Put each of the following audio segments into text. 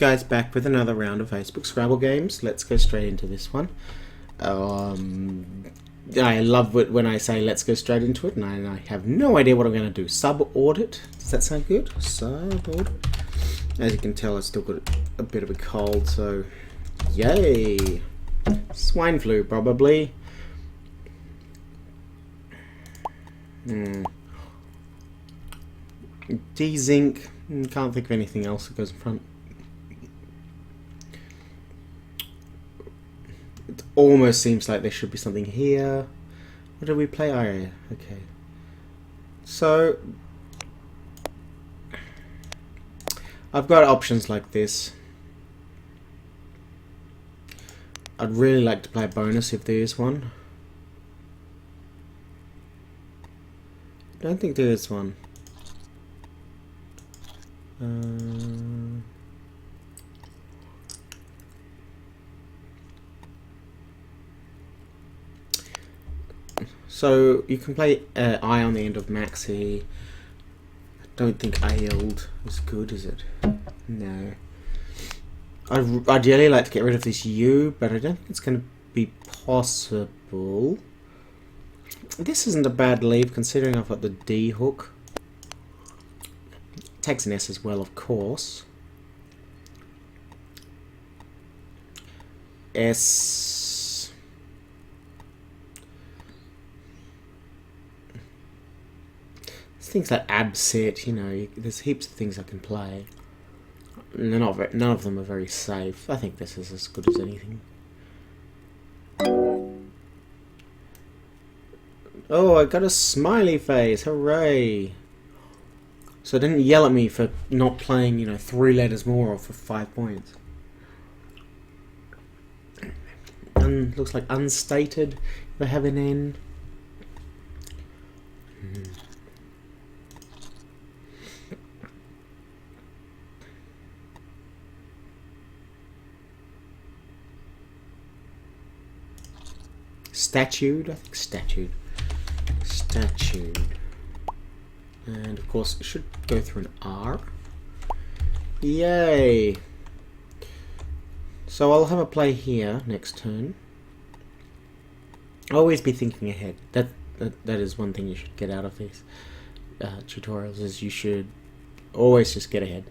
Guys, back with another round of Facebook Scrabble games. Let's go straight into this one. I love it when I say let's go straight into it, and I have no idea what I'm going to do. Sub-audit. Does that sound good? Sub-audit. As you can tell, I've still got a bit of a cold, so yay. Swine flu, probably. D-Zinc. Can't think of anything else that goes in front. It almost seems like there should be something here. What do we play? Oh, yeah. Okay. So I've got options like this. I'd really like to play a bonus if there is one. I don't think there is one. So you can play I on the end of Maxi. I don't think Ailed is good, is it? No. I'd ideally like to get rid of this U, but I don't think it's going to be possible. This isn't a bad leave considering I've got the D hook. Takes an S as well, of course. S. There's things like abset, you know, there's heaps of things I can play. None of them are very safe. I think this is as good as anything. Oh, I got a smiley face! Hooray! So it didn't yell at me for not playing, you know, 3 letters more or for 5 points. Looks like unstated. If I have an N. Statued? I think statued. Statued. And of course it should go through an R. Yay! So I'll have a play here next turn. Always be thinking ahead. That is one thing you should get out of these tutorials, is you should always just get ahead.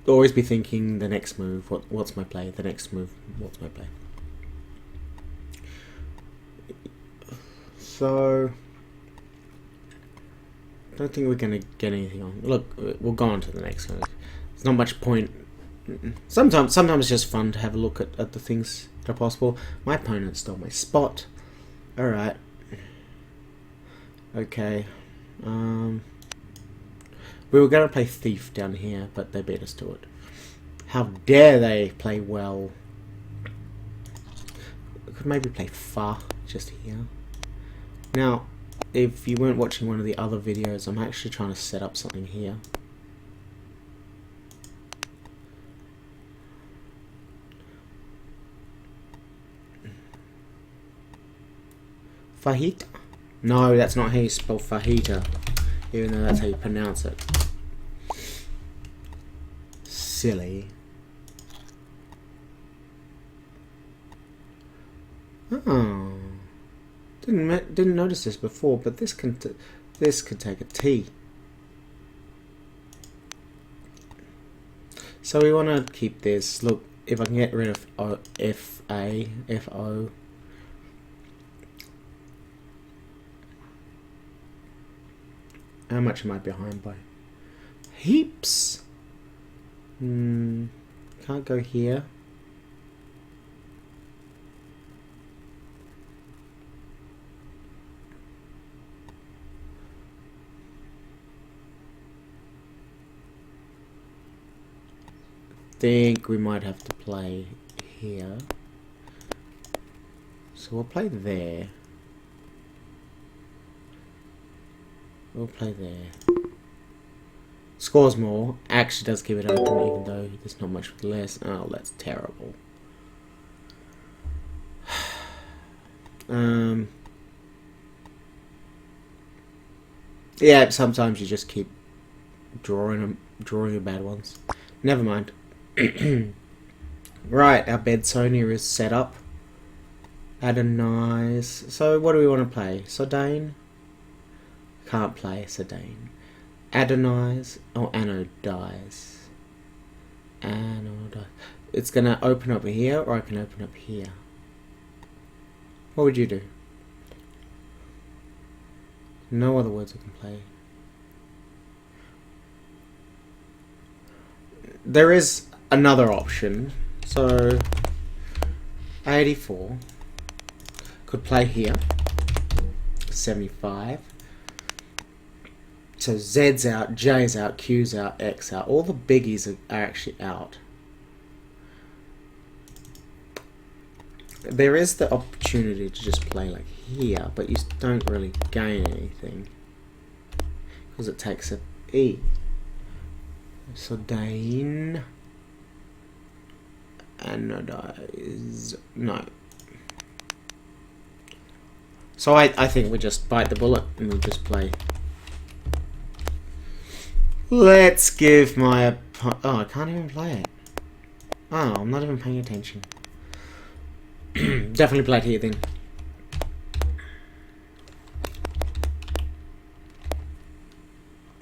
Always be thinking the next move, what's my play, the next move, what's my play. So I don't think we're going to get anything on. Look, we'll go on to the next one. There's not much point. Sometimes it's just fun to have a look at the things that are possible. My opponent stole my spot. Alright. Okay. We were going to play Thief down here, but they beat us to it. How dare they play well. We could maybe play Fa just here. Now, if you weren't watching one of the other videos, I'm actually trying to set up something here. Fajita? No, that's not how you spell fajita, even though that's how you pronounce it. Silly. Oh. Didn't notice this before, but this could take a T. So we want to keep this. Look, if I can get rid of FO. How much am I behind by? Heaps. Can't go here. Think we might have to play here, so we'll play there. We'll play there. Scores more. Actually does keep it open, even though there's not much less. Oh, that's terrible. Yeah, sometimes you just keep drawing the bad ones. Never mind. Right, our bed Sonia is set up. Analyse. So what do we want to play? Sardane? Can't play Sardane. Analyse or anodize. Anodize. It's gonna open up here, or I can open up here. What would you do? No other words I can play. There is another option. So 84 could play here. 75. So Z's out, J's out, Q's out, X out. All the biggies are actually out. There is the opportunity to just play like here, but you don't really gain anything because it takes a E. So Dane, anodize, no. So I think we just bite the bullet and we'll just play. Let's give my oh, I can't even play it. Oh, I'm not even paying attention. Definitely play it here then.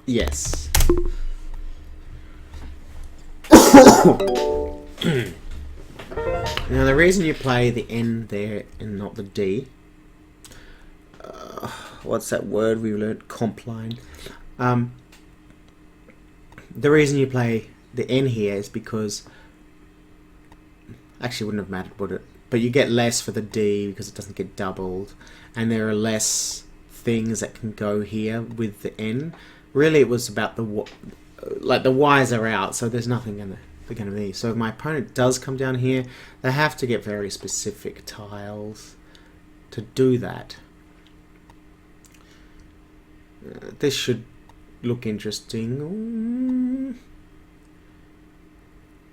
Yes. Now the reason you play the N there and not the D, what's that word we learned? Compline. The reason you play the N here is because, actually wouldn't have mattered, would it? But you get less for the D because it doesn't get doubled, and there are less things that can go here with the N. Really, it was about the like the Y's are out, so there's nothing in they're going to be. So if my opponent does come down here, they have to get very specific tiles to do that. This should look interesting.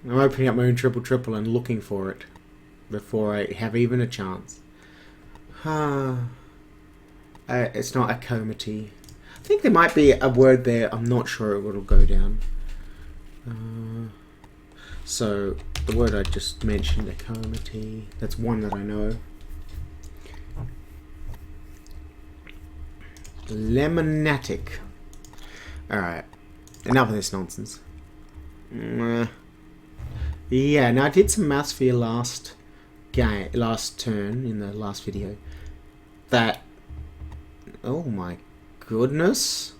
I'm opening up my own triple and looking for it before I have even a chance. It's not acomity. I think there might be a word there. I'm not sure it will go down. So the word I just mentioned, acomity, that's one that I know. Lemonatic. Alright, enough of this nonsense. Yeah, now I did some maths for your last turn in the last video. That, oh my goodness.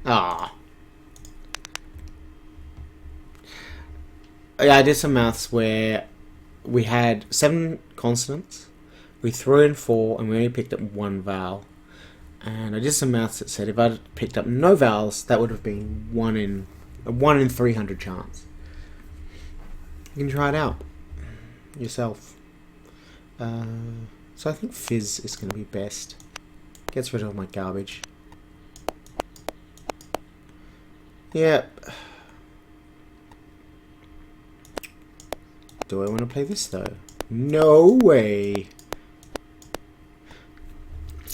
Ah. Yeah, I did some maths where we had 7 consonants, we threw in 4, and we only picked up 1 vowel. And I did some maths that said if I'd picked up no vowels, that would have been a 1 in 300 chance. You can try it out yourself. So I think fizz is going to be best. Gets rid of my garbage. Yep. Do I want to play this though? No way.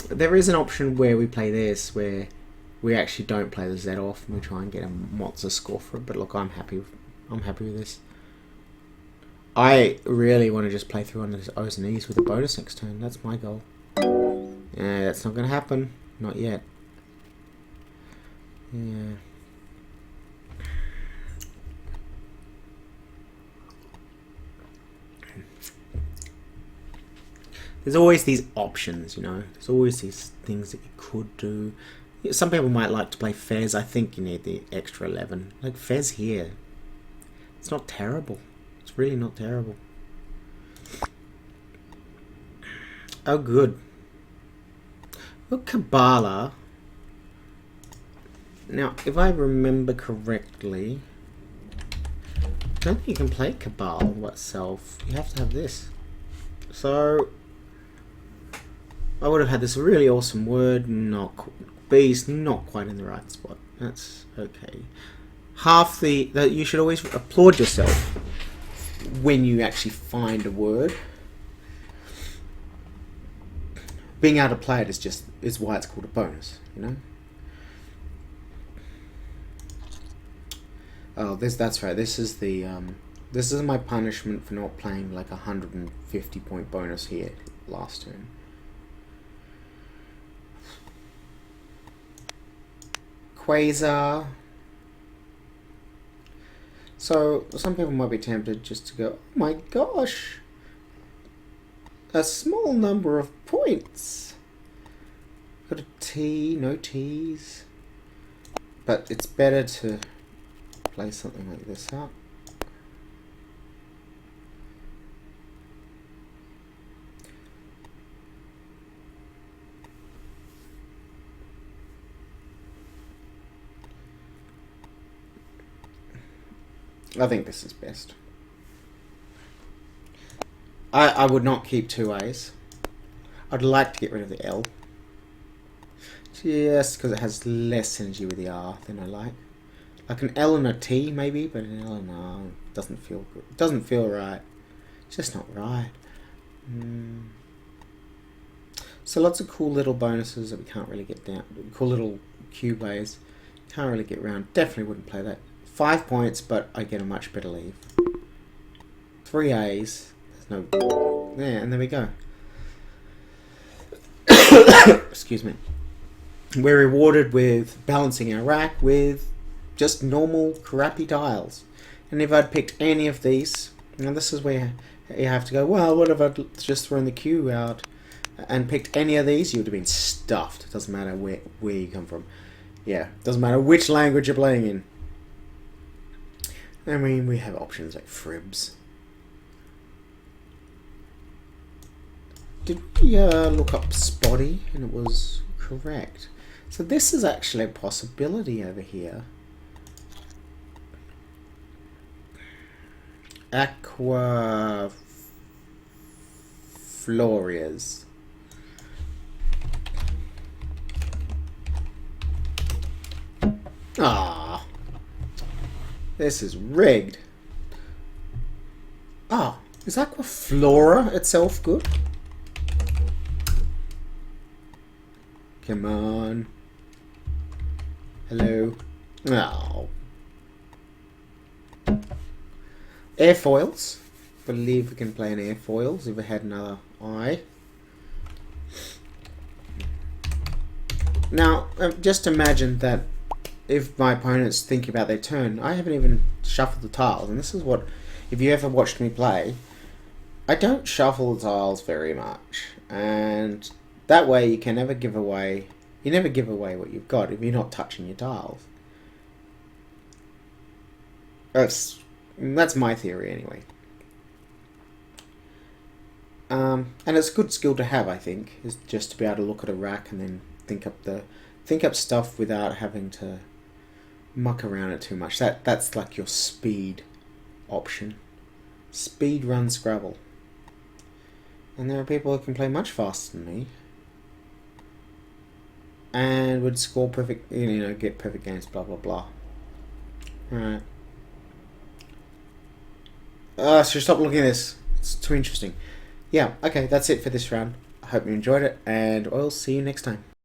There is an option where we play this, where we actually don't play the Z off and we try and get a Mozza score for it. But look, I'm happy with this. I really want to just play through on the O's and E's with a bonus next turn. That's my goal. Yeah, that's not going to happen. Not yet. Yeah. There's always these options, you know. There's always these things that you could do. Some people might like to play Fez. I think you need the extra 11. Like Fez here. It's not terrible. It's really not terrible. Oh, good. Well, Kabbalah. Now, if I remember correctly, I don't think you can play Cabal itself. You have to have this. So I would have had this really awesome word. B's not quite in the right spot. That's okay. Half that you should always applaud yourself when you actually find a word. being able to play it is why it's called a bonus, you know. Oh, that's right. This is my punishment for not playing like 150 point bonus here last turn. Quasar. So some people might be tempted just to go, oh my gosh, a small number of points. Got a T, no T's. But it's better to play something like this up. I think this is best. I would not keep two A's. I'd like to get rid of the L. Just because it has less energy with the R than I like. Like an L and a T maybe, but an L and an R doesn't feel good. It doesn't feel right. It's just not right. So lots of cool little bonuses that we can't really get down. Cool little cube A's. Can't really get around. Definitely wouldn't play that. 5 points, but I get a much better leave. 3 A's. There's no... Yeah, and there we go. Excuse me. We're rewarded with balancing our rack with just normal crappy tiles. And if I'd picked any of these, and this is where you have to go, well, what if I'd just thrown the Q out and picked any of these? You would have been stuffed. It doesn't matter where you come from. Yeah, doesn't matter which language you're playing in. I mean, we have options like Fribs. Did we look up Spotty? And it was correct. So this is actually a possibility over here. Aqua Florias. Ah, this is rigged. Oh, is Aquaflora itself good? Come on. Hello. Oh. Airfoils. Believe we can play an airfoils if we had another eye. Now, just imagine that if my opponent's thinking about their turn, I haven't even shuffled the tiles. And this is what, if you ever watched me play, I don't shuffle the tiles very much. And that way you can never give away, you never give away what you've got if you're not touching your tiles. That's my theory anyway. And it's a good skill to have, I think, is just to be able to look at a rack and then think up stuff without having to muck around it too much. That's like your speed option. Speed run Scrabble. And there are people who can play much faster than me and would score perfect, you know, get perfect games, blah blah blah. Alright. So stop looking at this. It's too interesting. Yeah, okay, that's it for this round. I hope you enjoyed it, and I'll see you next time.